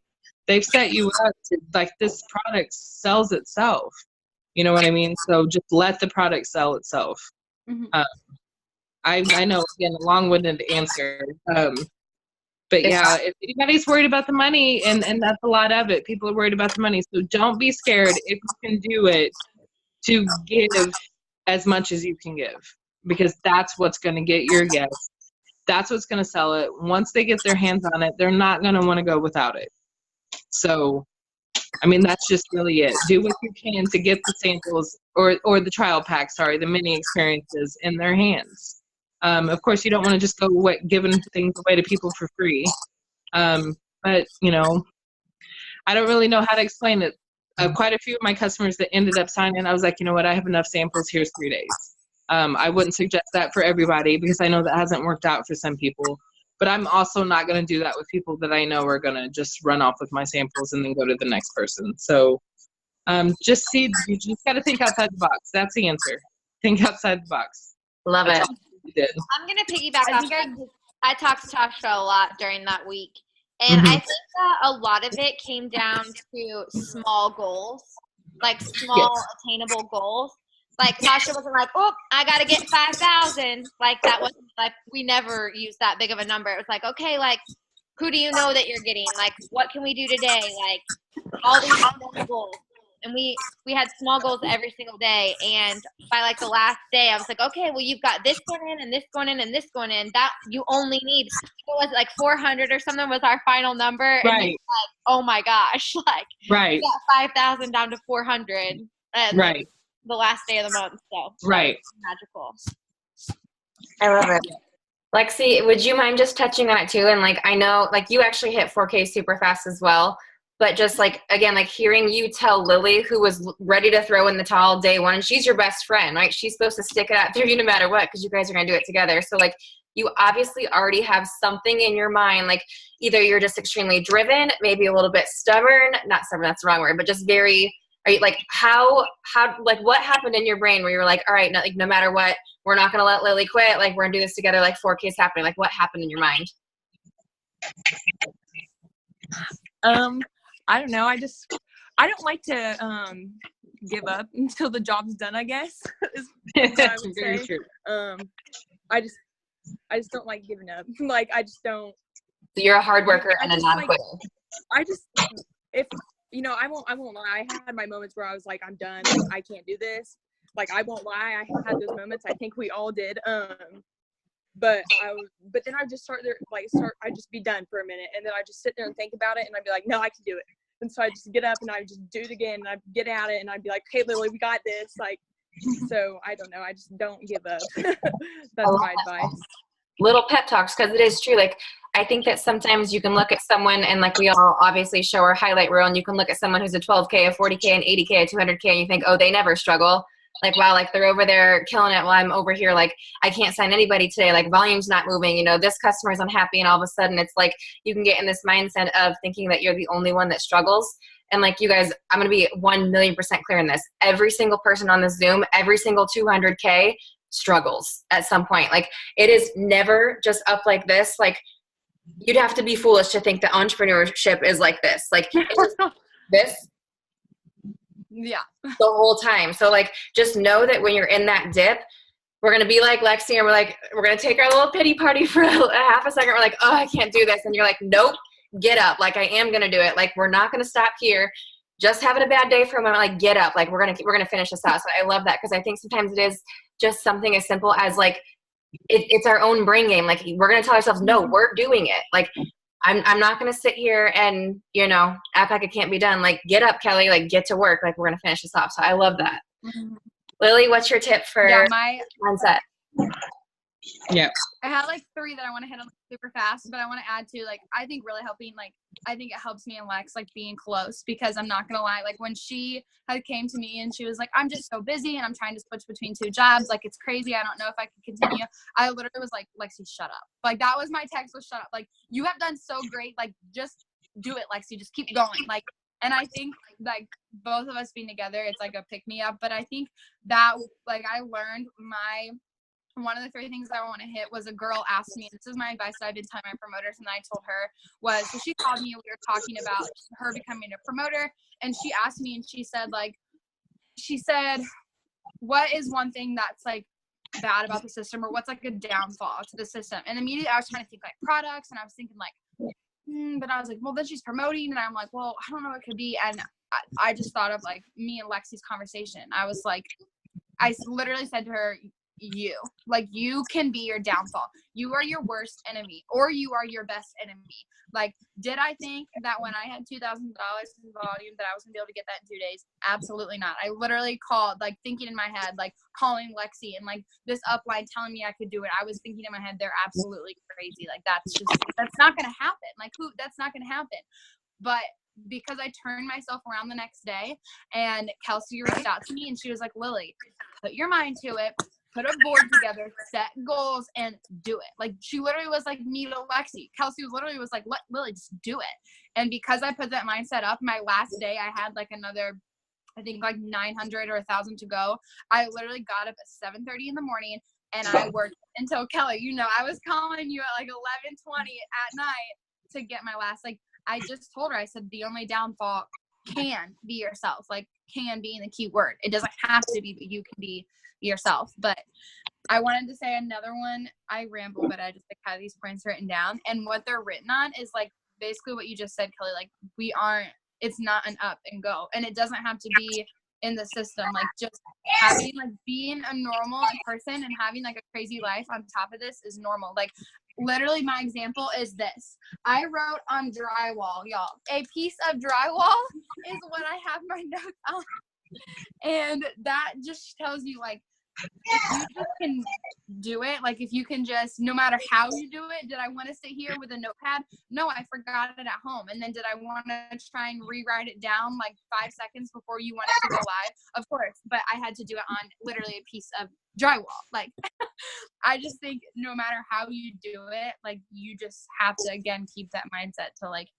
They've set you up to, like, this product sells itself. You know what I mean? So just let the product sell itself. Mm-hmm. I know, again, a long-winded answer. But yeah, if anybody's worried about the money, and that's a lot of it, people are worried about the money. So don't be scared, if you can do it, to give as much as you can give, because that's what's going to get your guests. That's what's going to sell it. Once they get their hands on it, they're not going to want to go without it. So, I mean, that's just really it. Do what you can to get the samples or the trial pack, the mini experiences in their hands. Of course, you don't want to just go giving things away to people for free. But, you know, I don't really know how to explain it. Quite a few of my customers that ended up signing, I was like, you know what, I have enough samples, here's 3 days. I wouldn't suggest that for everybody, because I know that hasn't worked out for some people. But I'm also not going to do that with people that I know are going to just run off with my samples and then go to the next person. So you just got to think outside the box. That's the answer. Think outside the box. Love it. I'm going to piggyback off that, because I talked to Tasha a lot during that week. And I think that a lot of it came down to small goals, like small attainable goals. Like, Tasha wasn't like, oh, I got to get 5,000. Like, that wasn't, like, we never used that big of a number. It was like, okay, like, who do you know that you're getting? Like, what can we do today? Like, all these small goals. And we had small goals every single day. And by, like, the last day, I was like, okay, well, you've got this going in and this going in and this going in. That you only need, what was it, like 400 or something was our final number. Right. And like, oh my gosh, like, right. we got 5,000 down to 400. Right. The last day of the month. So right. Magical. I love it. Lexie, would you mind just touching on it too? And like, I know like you actually hit 4K super fast as well, but just like, again, like hearing you tell Lily, who was ready to throw in the towel day one, and she's your best friend, right? She's supposed to stick it out through you no matter what, because you guys are going to do it together. So like, you obviously already have something in your mind, like either you're just extremely driven, maybe a little bit stubborn, not stubborn, that's the wrong word, but just very, are you, like how, like what happened in your brain where you were like, all right, no matter what, we're not going to let Lily quit. Like we're going to do this together. Like 4K's happening. Like what happened in your mind? I don't know. I don't like to give up until the job's done, I guess. Is what I would Very say. true. I just don't like giving up. Like I just don't. So you're a hard worker and a non-quitter. If you know, I won't lie. I had my moments where I was like, I'm done. Like I can't do this. Like I won't lie. I had those moments. I think we all did. But then I just I'd just be done for a minute, and then I just sit there and think about it, and I'd be like, no, I can do it. And so I just get up and I just do it again, and I'd get at it, and I'd be like, hey, Lily, we got this. Like, so I don't know. I just don't give up. That's my advice. Little pep talks, because it is true. Like I think that sometimes you can look at someone and like we all obviously show our highlight reel, and you can look at someone who's a 12K, a 40K, an 80K, a 200K, and you think, oh, they never struggle. Like, wow, like they're over there killing it while I'm over here. Like, I can't sign anybody today. Like, volume's not moving. You know, this customer's unhappy. And all of a sudden it's like you can get in this mindset of thinking that you're the only one that struggles. And like you guys, I'm going to be 1,000,000% clear in this. Every single person on this Zoom, every single 200K struggles at some point. Like, it is never just up like this. Like, you'd have to be foolish to think that entrepreneurship is like this. Like, it's this. Yeah. The whole time. So like, just know that when you're in that dip, we're going to be like Lexie, and we're going to take our little pity party for a half a second. We're like, oh, I can't do this. And you're like, nope, get up. Like, I am going to do it. Like, we're not going to stop here. Just having a bad day for a moment. Like, get up. Like, we're going to finish this out. So I love that. Cause I think sometimes it is just something as simple as like, it's our own brain game. Like, we're going to tell ourselves, no, we're doing it. Like, I'm not going to sit here and, you know, act like it can't be done. Like, get up, Kelly, like, get to work. Like, we're going to finish this off. So I love that. Mm-hmm. Lily, what's your tip for mindset? Yeah. I had like 3 that I want to hit on super fast, but I want to add to, like, I think really helping, like, I think it helps me and Lex, like, being close, because I'm not going to lie, like, when she had came to me and she was like, I'm just so busy and I'm trying to switch between 2 jobs. Like, it's crazy. I don't know if I can continue. I literally was like, Lexie, shut up. Like, that was my text, was shut up. Like, you have done so great. Like, just do it, Lexie. Just keep going. Like, and I think, like, both of us being together, it's like a pick me up. But I think that, like, I learned one of the 3 things I want to hit was a girl asked me, this is my advice that I've been telling my promoters, and I told her was, so she called me and we were talking about her becoming a promoter, and she asked me and she said, what is one thing that's like bad about the system, or what's like a downfall to the system? And immediately I was trying to think like products, and I was thinking like, but I was like, well, then she's promoting, and I'm like, well, I don't know what it could be. And I just thought of like me and Lexie's conversation. I was like, I literally said to her, you can be your downfall. You are your worst enemy, or you are your best enemy. Like, did I think that when I had $2,000 in volume that I was gonna be able to get that in 2 days? Absolutely not. I literally called, like, thinking in my head, like calling Lexie and like this upline telling me I could do it. I was thinking in my head, they're absolutely crazy. Like, that's not gonna happen. Like, that's not gonna happen. But because I turned myself around the next day, and Kelsey reached out to me and she was like, Lily, put your mind to it. Put a board together, set goals, and do it. Like, she literally was like me to Lexie. Kelsey literally was like, Lily, just do it. And because I put that mindset up, my last day, I had like another, I think like 900 or 1,000 to go. I literally got up at 7:30 in the morning, and I worked until, Kelly, you know, I was calling you at like 11:20 at night to get my last, like, I just told her, I said, the only downfall can be yourself. Like, can being the key word. It doesn't have to be, but you can be yourself. But I wanted to say another one. I ramble, but I just like have these points written down, and what they're written on is like basically what you just said, Kelly. Like, it's not an up and go, and it doesn't have to be in the system. Like, just having, like, being a normal person and having like a crazy life on top of this is normal. Like, literally my example is this. I wrote on drywall, y'all. A piece of drywall is what I have my notes on. And that just tells you, like, if you just can do it, like, if you can just, no matter how you do it, did I want to sit here with a notepad? No, I forgot it at home. And then did I want to try and rewrite it down like 5 seconds before you want it to go live? Of course, but I had to do it on literally a piece of drywall. Like, I just think no matter how you do it, like, you just have to, again, keep that mindset to, like,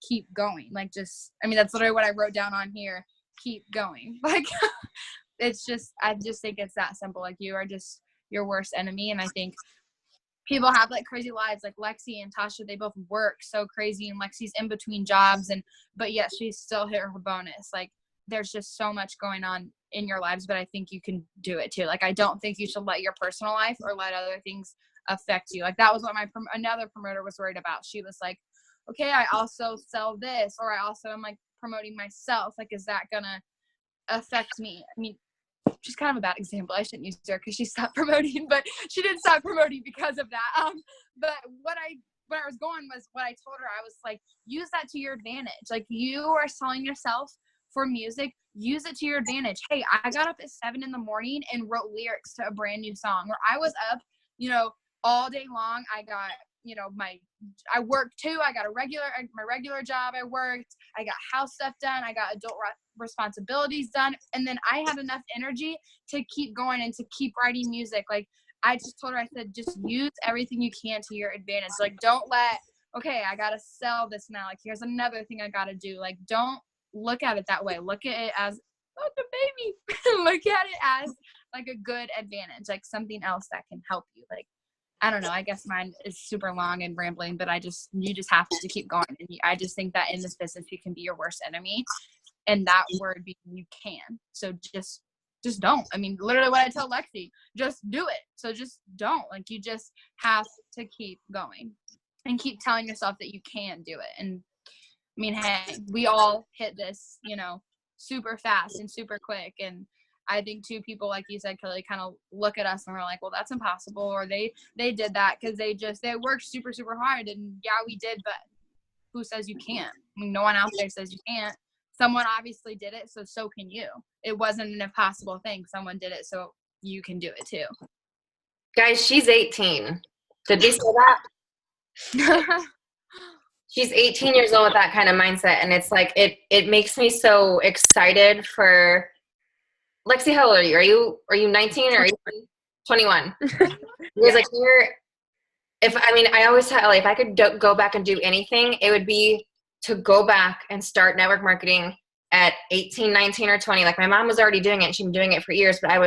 keep going. Like, just, I mean, that's literally what I wrote down on here. Keep going. Like, it's just, I just think it's that simple. Like, you are just your worst enemy. And I think people have like crazy lives, like Lexie and Tausha, they both work so crazy, and Lexie's in between jobs, but yet she still hit her bonus. Like, there's just so much going on in your lives, but I think you can do it too. Like, I don't think you should let your personal life or let other things affect you. Like, that was what another promoter was worried about. She was like, okay, I also sell this, or I also am like promoting myself. Like, is that gonna affect me? I mean, she's kind of a bad example. I shouldn't use her because she stopped promoting, but she did stop promoting because of that. But where I was going was what I told her. I was like, use that to your advantage. Like, you are selling yourself for music. Use it to your advantage. Hey, I got up at 7 in the morning and wrote lyrics to a brand new song, where I was up, all day long. I got, my I worked too. I got my regular job. I worked. I got house stuff done. I got adult responsibilities done. And then I had enough energy to keep going and to keep writing music. Like, I just told her, I said, just use everything you can to your advantage. Like, don't let, okay, I got to sell this now. Like, here's another thing I got to do. Like, don't look at it that way. Look at it as, oh, the baby. Look at it as like a good advantage, like something else that can help you. Like, I don't know. I guess mine is super long and rambling, but you just have to keep going. And I just think that in this business, you can be your worst enemy. And that word being you can. So just don't. I mean, literally what I tell Lexie, just do it. So just don't. Like, you just have to keep going and keep telling yourself that you can do it. And I mean, hey, we all hit this, super fast and super quick. And I think too, people, like you said, Kelly, kind of look at us and we're like, well, that's impossible. Or they did that because they worked super, super hard. And yeah, we did, but who says you can't? I mean, no one out there says you can't. Someone obviously did it, so can you. It wasn't an impossible thing. Someone did it, so you can do it too. Guys, she's 18. Did we say that? She's 18 years old with that kind of mindset, and it's like it makes me so excited for Lexie. How old are you? Are you 19 or are you 21? Because like I always tell Ellie, if I could go back and do anything, it would be to go back and start network marketing at 18, 19, or 20. Like, my mom was already doing it and she'd been doing it for years, but I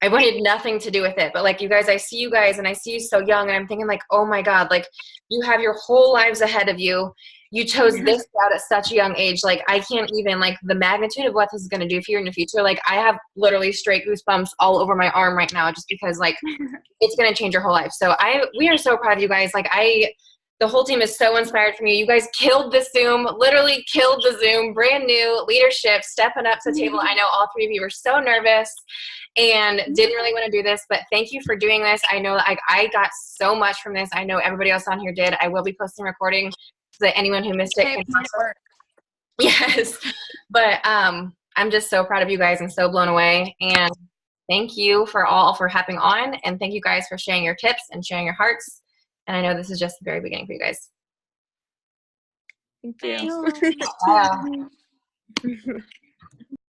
wanted nothing to do with it. But like, you guys, I see you guys and I see you so young, and I'm thinking like, oh my God, like, you have your whole lives ahead of you. You chose this route at such a young age. Like, I can't even, like, the magnitude of what this is going to do for you in the future. Like, I have literally straight goosebumps all over my arm right now, just because like it's going to change your whole life. So we are so proud of you guys. Like, the whole team is so inspired from you. You guys killed the Zoom, literally killed the Zoom, brand new leadership, stepping up to the table. I know all three of you were so nervous and didn't really want to do this, but thank you for doing this. I know I got so much from this. I know everybody else on here did. I will be posting recording so that anyone who missed it can watch it. Yes. But I'm just so proud of you guys and so blown away. And thank you for hopping on. And thank you guys for sharing your tips and sharing your hearts. And I know this is just the very beginning for you guys. Thank you. Wow.